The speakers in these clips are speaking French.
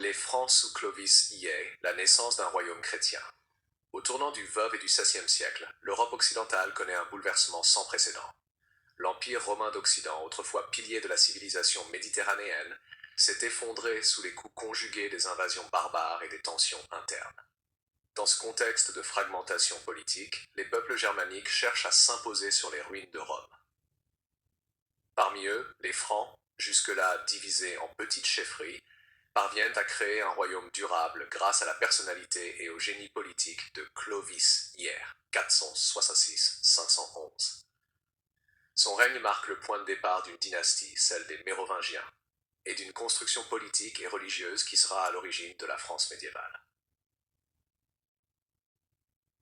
Les Francs sous Clovis y est la naissance d'un royaume chrétien. Au tournant du Veuve et du XVIe siècle, l'Europe occidentale connaît un bouleversement sans précédent. L'Empire romain d'Occident, autrefois pilier de la civilisation méditerranéenne, s'est effondré sous les coups conjugués des invasions barbares et des tensions internes. Dans ce contexte de fragmentation politique, les peuples germaniques cherchent à s'imposer sur les ruines de Rome. Parmi eux, les Francs, jusque-là divisés en petites chefferies, parviennent à créer un royaume durable grâce à la personnalité et au génie politique de Clovis hier, 466-511. Son règne marque le point de départ d'une dynastie, celle des Mérovingiens, et d'une construction politique et religieuse qui sera à l'origine de la France médiévale.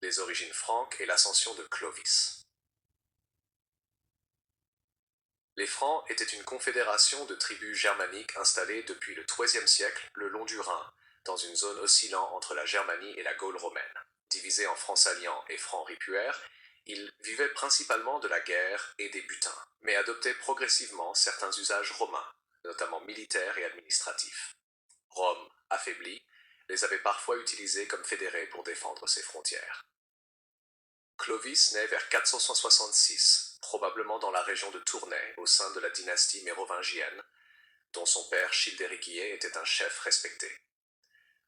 Les origines franques et l'ascension de Clovis. Les Francs étaient une confédération de tribus germaniques installées depuis le XIIIe siècle le long du Rhin, dans une zone oscillant entre la Germanie et la Gaule romaine. Divisés en Francs saliens et Francs ripuaires, ils vivaient principalement de la guerre et des butins, mais adoptaient progressivement certains usages romains, notamment militaires et administratifs. Rome, affaiblie, les avait parfois utilisés comme fédérés pour défendre ses frontières. Clovis naît vers 466, probablement dans la région de Tournai, au sein de la dynastie mérovingienne, dont son père Childéric Ier était un chef respecté.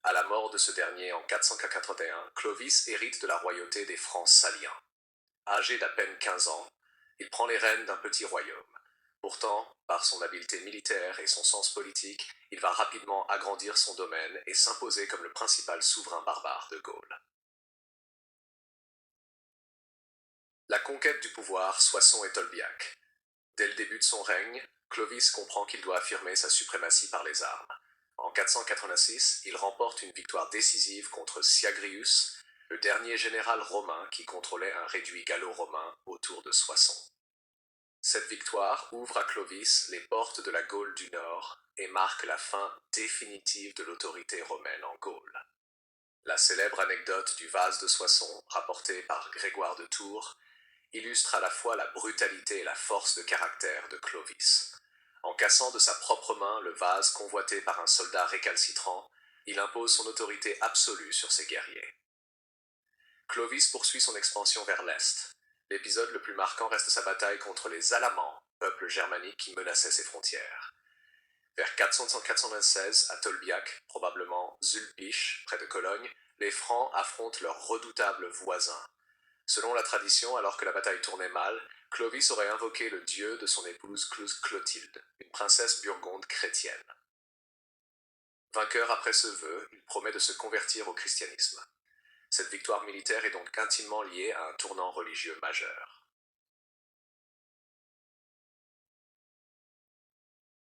À la mort de ce dernier en 481, Clovis hérite de la royauté des Francs saliens. Âgé d'à peine 15 ans, il prend les rênes d'un petit royaume. Pourtant, par son habileté militaire et son sens politique, il va rapidement agrandir son domaine et s'imposer comme le principal souverain barbare de Gaule. La conquête du pouvoir Soissons et Tolbiac. Dès le début de son règne, Clovis comprend qu'il doit affirmer sa suprématie par les armes. En 486, il remporte une victoire décisive contre Syagrius, le dernier général romain qui contrôlait un réduit gallo-romain autour de Soissons. Cette victoire ouvre à Clovis les portes de la Gaule du Nord et marque la fin définitive de l'autorité romaine en Gaule. La célèbre anecdote du vase de Soissons, rapportée par Grégoire de Tours, illustre à la fois la brutalité et la force de caractère de Clovis. En cassant de sa propre main le vase convoité par un soldat récalcitrant, il impose son autorité absolue sur ses guerriers. Clovis poursuit son expansion vers l'est. L'épisode le plus marquant reste sa bataille contre les Alamans, peuple germanique qui menaçait ses frontières. Vers 496, à Tolbiac, probablement Zülpich, près de Cologne, les Francs affrontent leurs redoutables voisins. Selon la tradition, alors que la bataille tournait mal, Clovis aurait invoqué le dieu de son épouse Clotilde, une princesse burgonde chrétienne. Vainqueur après ce vœu, il promet de se convertir au christianisme. Cette victoire militaire est donc intimement liée à un tournant religieux majeur.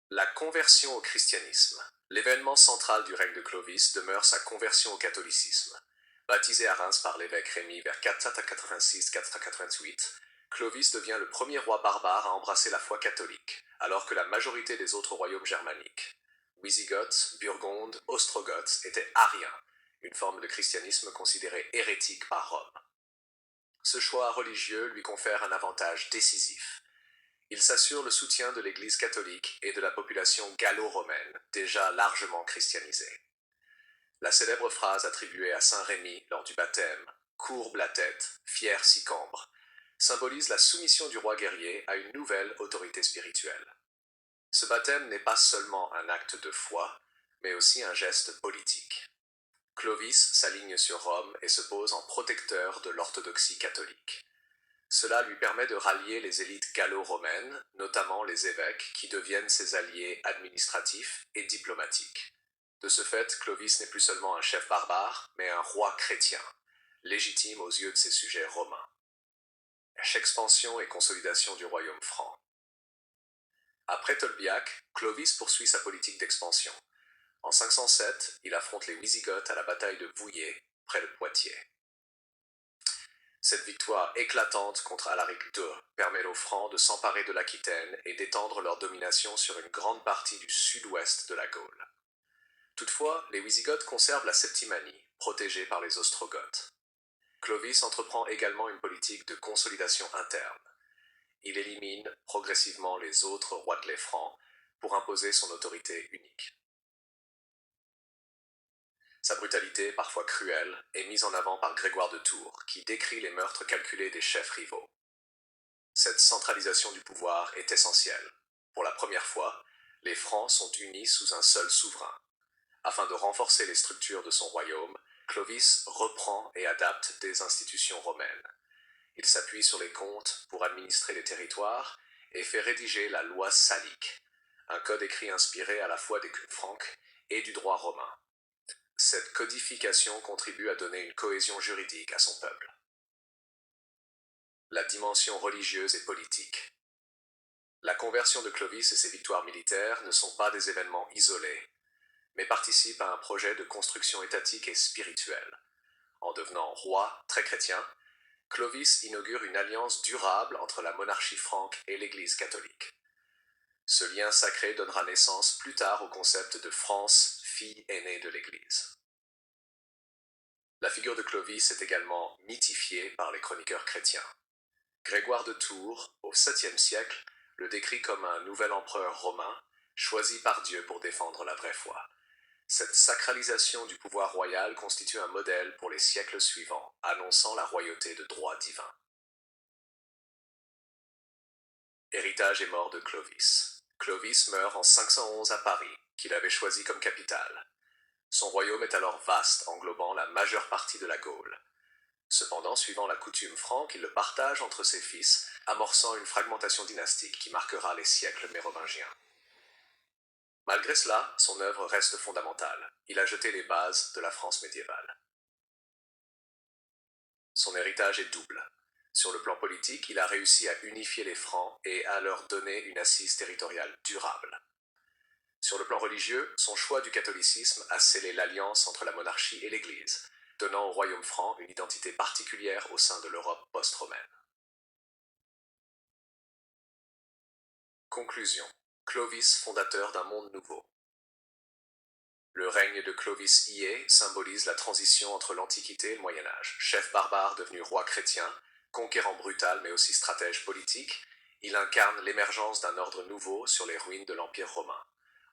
La conversion au christianisme. L'événement central du règne de Clovis demeure sa conversion au catholicisme. Baptisé à Reims par l'évêque Rémy vers 486-488, Clovis devient le premier roi barbare à embrasser la foi catholique, alors que la majorité des autres royaumes germaniques, Wisigoths, Burgondes, Ostrogoths, étaient ariens, une forme de christianisme considérée hérétique par Rome. Ce choix religieux lui confère un avantage décisif. Il s'assure le soutien de l'Église catholique et de la population gallo-romaine, déjà largement christianisée. La célèbre phrase attribuée à saint Rémy lors du baptême « Courbe la tête, fier Sicambre » symbolise la soumission du roi guerrier à une nouvelle autorité spirituelle. Ce baptême n'est pas seulement un acte de foi, mais aussi un geste politique. Clovis s'aligne sur Rome et se pose en protecteur de l'orthodoxie catholique. Cela lui permet de rallier les élites gallo-romaines, notamment les évêques, qui deviennent ses alliés administratifs et diplomatiques. De ce fait, Clovis n'est plus seulement un chef barbare, mais un roi chrétien, légitime aux yeux de ses sujets romains. Expansion et consolidation du royaume franc. Après Tolbiac, Clovis poursuit sa politique d'expansion. En 507, il affronte les Wisigoths à la bataille de Vouillé, près de Poitiers. Cette victoire éclatante contre Alaric II permet aux Francs de s'emparer de l'Aquitaine et d'étendre leur domination sur une grande partie du sud-ouest de la Gaule. Toutefois, les Wisigoths conservent la Septimanie, protégée par les Ostrogoths. Clovis entreprend également une politique de consolidation interne. Il élimine progressivement les autres roitelets francs pour imposer son autorité unique. Sa brutalité, parfois cruelle, est mise en avant par Grégoire de Tours, qui décrit les meurtres calculés des chefs rivaux. Cette centralisation du pouvoir est essentielle. Pour la première fois, les Francs sont unis sous un seul souverain. Afin de renforcer les structures de son royaume, Clovis reprend et adapte des institutions romaines. Il s'appuie sur les comtes pour administrer les territoires et fait rédiger la loi salique, un code écrit inspiré à la fois des cuves franques et du droit romain. Cette codification contribue à donner une cohésion juridique à son peuple. La dimension religieuse et politique. La conversion de Clovis et ses victoires militaires ne sont pas des événements isolés, mais participent à un projet de construction étatique et spirituelle. En devenant roi très chrétien, Clovis inaugure une alliance durable entre la monarchie franque et l'Église catholique. Ce lien sacré donnera naissance plus tard au concept de France, fille aînée de l'Église. La figure de Clovis est également mythifiée par les chroniqueurs chrétiens. Grégoire de Tours, au 7e siècle, le décrit comme un nouvel empereur romain, choisi par Dieu pour défendre la vraie foi. Cette sacralisation du pouvoir royal constitue un modèle pour les siècles suivants, annonçant la royauté de droit divin. Héritage et mort de Clovis. Clovis meurt en 511 à Paris, qu'il avait choisi comme capitale. Son royaume est alors vaste, englobant la majeure partie de la Gaule. Cependant, suivant la coutume franque, il le partage entre ses fils, amorçant une fragmentation dynastique qui marquera les siècles mérovingiens. Malgré cela, son œuvre reste fondamentale. Il a jeté les bases de la France médiévale. Son héritage est double. Sur le plan politique, il a réussi à unifier les Francs et à leur donner une assise territoriale durable. Sur le plan religieux, son choix du catholicisme a scellé l'alliance entre la monarchie et l'Église, donnant au royaume franc une identité particulière au sein de l'Europe post-romaine. Conclusion. Clovis, fondateur d'un monde nouveau. Le règne de Clovis Ier symbolise la transition entre l'Antiquité et le Moyen-Âge. Chef barbare devenu roi chrétien, conquérant brutal mais aussi stratège politique, il incarne l'émergence d'un ordre nouveau sur les ruines de l'Empire romain.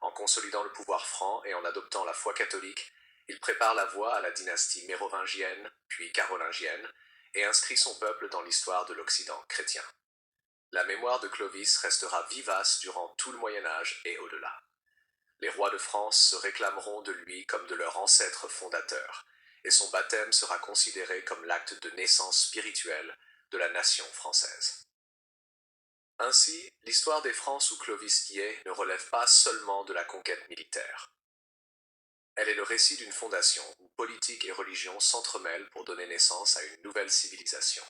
En consolidant le pouvoir franc et en adoptant la foi catholique, il prépare la voie à la dynastie mérovingienne, puis carolingienne, et inscrit son peuple dans l'histoire de l'Occident chrétien. La mémoire de Clovis restera vivace durant tout le Moyen-Âge et au-delà. Les rois de France se réclameront de lui comme de leur ancêtre fondateur, et son baptême sera considéré comme l'acte de naissance spirituelle de la nation française. Ainsi, l'histoire des Francs sous Clovis Ier ne relève pas seulement de la conquête militaire. Elle est le récit d'une fondation où politique et religion s'entremêlent pour donner naissance à une nouvelle civilisation.